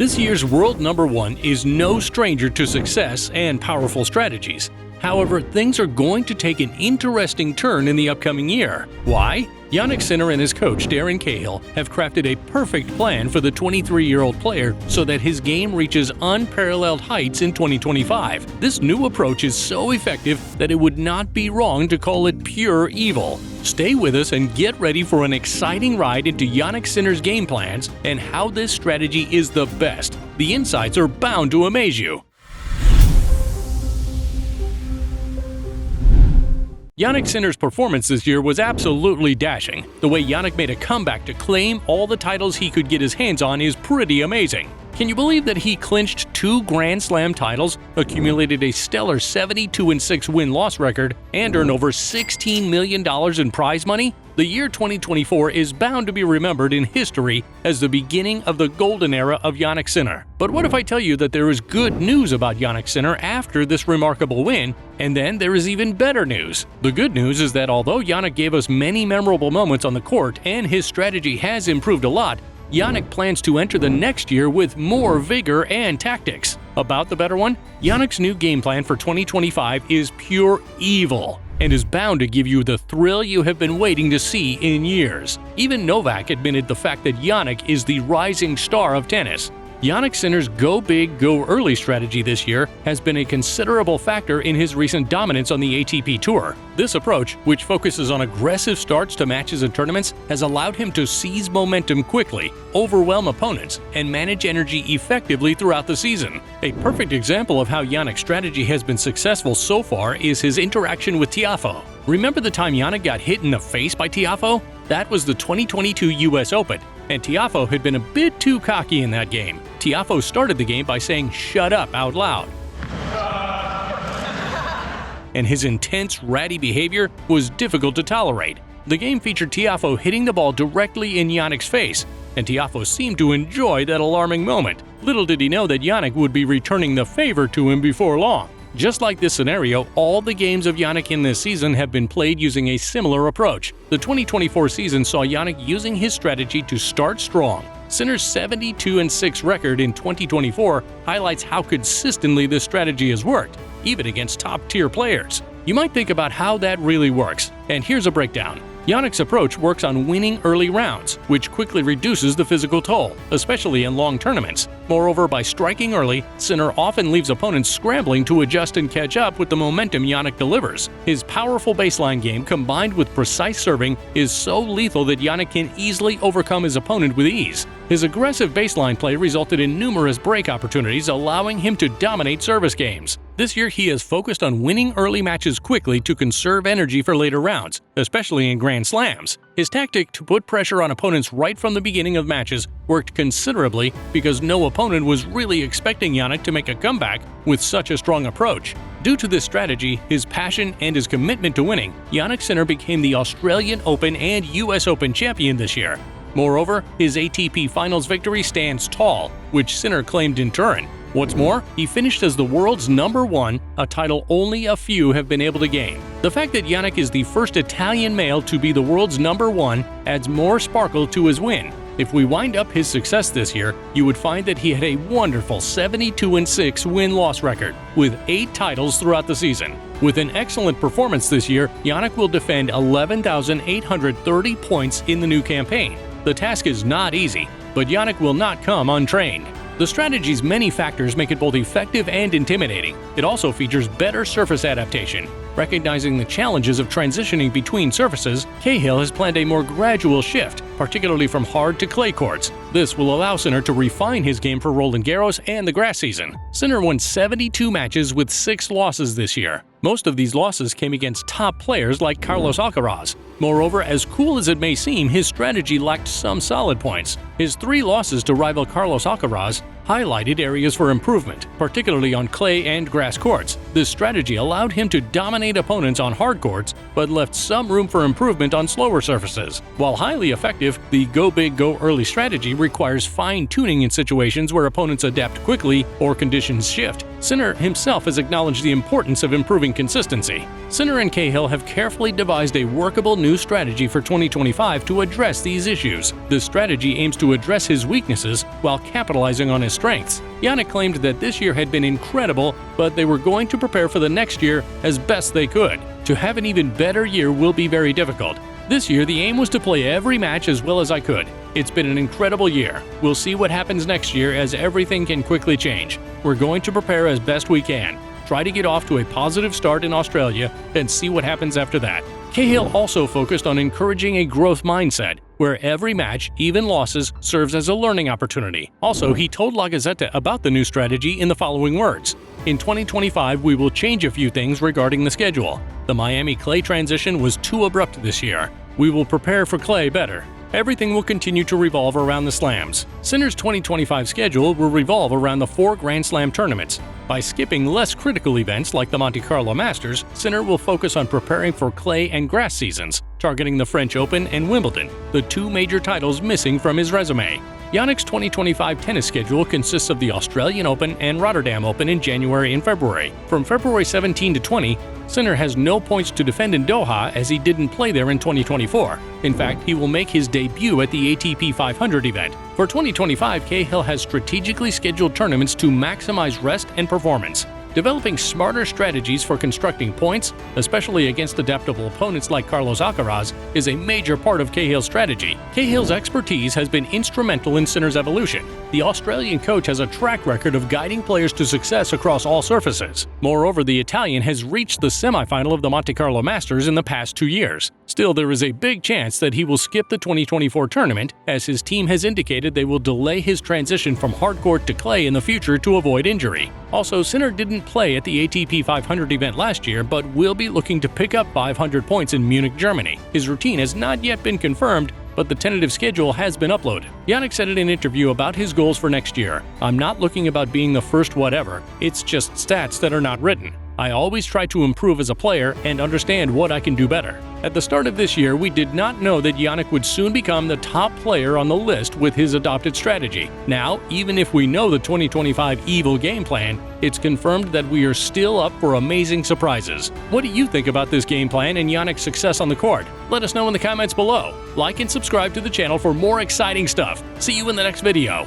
This year's world number one is no stranger to success and powerful strategies. However, things are going to take an interesting turn in the upcoming year. Why? Jannik Sinner and his coach Darren Cahill have crafted a perfect plan for the 23-year-old player so that his game reaches unparalleled heights in 2025. This new approach is so effective that it would not be wrong to call it pure evil. Stay with us and get ready for an exciting ride into Jannik Sinner's game plans and how this strategy is the best. The insights are bound to amaze you. Jannik Sinner's performance this year was absolutely dashing. The way Jannik made a comeback to claim all the titles he could get his hands on is pretty amazing. Can you believe that he clinched 2 Grand Slam titles, accumulated a stellar 72-6 win-loss record, and earned over $16 million in prize money? The year 2024 is bound to be remembered in history as the beginning of the golden era of Jannik Sinner. But what if I tell you that there is good news about Jannik Sinner after this remarkable win, and then there is even better news? The good news is that although Jannik gave us many memorable moments on the court and his strategy has improved a lot, Jannik plans to enter the next year with more vigor and tactics. About the better one, Jannik's new game plan for 2025 is pure evil and is bound to give you the thrill you have been waiting to see in years. Even Novak admitted the fact that Jannik is the rising star of tennis. Jannik Sinner's go big, go early strategy this year has been a considerable factor in his recent dominance on the ATP Tour. This approach, which focuses on aggressive starts to matches and tournaments, has allowed him to seize momentum quickly, overwhelm opponents, and manage energy effectively throughout the season. A perfect example of how Jannik's strategy has been successful so far is his interaction with Tiafoe. Remember the time Jannik got hit in the face by Tiafoe? That was the 2022 US Open, and Tiafoe had been a bit too cocky in that game. Tiafoe started the game by saying "shut up" out loud. And his intense, ratty behavior was difficult to tolerate. The game featured Tiafoe hitting the ball directly in Jannik's face, and Tiafoe seemed to enjoy that alarming moment. Little did he know that Jannik would be returning the favor to him before long. Just like this scenario, all the games of Jannik in this season have been played using a similar approach. The 2024 season saw Jannik using his strategy to start strong. Sinner's 72-6 record in 2024 highlights how consistently this strategy has worked, even against top-tier players. You might think about how that really works, and here's a breakdown. Jannik's approach works on winning early rounds, which quickly reduces the physical toll, especially in long tournaments. Moreover, by striking early, Sinner often leaves opponents scrambling to adjust and catch up with the momentum Jannik delivers. His powerful baseline game combined with precise serving is so lethal that Jannik can easily overcome his opponent with ease. His aggressive baseline play resulted in numerous break opportunities, allowing him to dominate service games. This year, he has focused on winning early matches quickly to conserve energy for later rounds, especially in Grand Slams. His tactic to put pressure on opponents right from the beginning of matches worked considerably because no opponent was really expecting Jannik to make a comeback with such a strong approach. Due to this strategy, his passion, and his commitment to winning, Jannik Sinner became the Australian Open and US Open champion this year. Moreover, his ATP Finals victory stands tall, which Sinner claimed in turn. What's more, he finished as the world's number one, a title only a few have been able to gain. The fact that Jannik is the first Italian male to be the world's number one adds more sparkle to his win. If we wind up his success this year, you would find that he had a wonderful 72-6 win-loss record, with 8 titles throughout the season. With an excellent performance this year, Jannik will defend 11,830 points in the new campaign. The task is not easy, but Jannik will not come untrained. The strategy's many factors make it both effective and intimidating. It also features better surface adaptation. Recognizing the challenges of transitioning between surfaces, Cahill has planned a more gradual shift, particularly from hard to clay courts. This will allow Sinner to refine his game for Roland Garros and the grass season. Sinner won 72 matches with 6 losses this year. Most of these losses came against top players like Carlos Alcaraz. Moreover, as cool as it may seem, his strategy lacked some solid points. His 3 losses to rival Carlos Alcaraz highlighted areas for improvement, particularly on clay and grass courts. This strategy allowed him to dominate opponents on hard courts, but left some room for improvement on slower surfaces. While highly effective, perspective, the go big, go early strategy requires fine-tuning in situations where opponents adapt quickly or conditions shift. Sinner himself has acknowledged the importance of improving consistency. Sinner and Cahill have carefully devised a workable new strategy for 2025 to address these issues. This strategy aims to address his weaknesses while capitalizing on his strengths. Jannik claimed that this year had been incredible, but they were going to prepare for the next year as best they could. To have an even better year will be very difficult. This year, the aim was to play every match as well as I could. It's been an incredible year. We'll see what happens next year as everything can quickly change. We're going to prepare as best we can, try to get off to a positive start in Australia, and see what happens after that. Cahill also focused on encouraging a growth mindset, where every match, even losses, serves as a learning opportunity. Also, he told La Gazzetta about the new strategy in the following words: "In 2025, we will change a few things regarding the schedule. The Miami clay transition was too abrupt this year. We will prepare for clay better. Everything will continue to revolve around the slams." Sinner's 2025 schedule will revolve around the 4 Grand Slam tournaments. By skipping less critical events like the Monte Carlo Masters, Sinner will focus on preparing for clay and grass seasons, targeting the French Open and Wimbledon, the 2 major titles missing from his resume. Jannik's 2025 tennis schedule consists of the Australian Open and Rotterdam Open in January and February. From February 17 to 20, Sinner has no points to defend in Doha as he didn't play there in 2024. In fact, he will make his debut at the ATP 500 event. For 2025, Cahill has strategically scheduled tournaments to maximize rest and performance. Developing smarter strategies for constructing points, especially against adaptable opponents like Carlos Alcaraz, is a major part of Cahill's strategy. Cahill's expertise has been instrumental in Sinner's evolution. The Australian coach has a track record of guiding players to success across all surfaces. Moreover, the Italian has reached the semifinal of the Monte Carlo Masters in the past 2 years. Still, there is a big chance that he will skip the 2024 tournament, as his team has indicated they will delay his transition from hardcourt to clay in the future to avoid injury. Also, Sinner didn't play at the ATP 500 event last year, but will be looking to pick up 500 points in Munich, Germany. His routine has not yet been confirmed, but the tentative schedule has been uploaded. Jannik said in an interview about his goals for next year, "I'm not looking about being the first whatever, it's just stats that are not written. I always try to improve as a player and understand what I can do better." At the start of this year, we did not know that Jannik would soon become the top player on the list with his adopted strategy. Now, even if we know the 2025 evil game plan, it's confirmed that we are still up for amazing surprises. What do you think about this game plan and Jannik's success on the court? Let us know in the comments below. Like and subscribe to the channel for more exciting stuff. See you in the next video.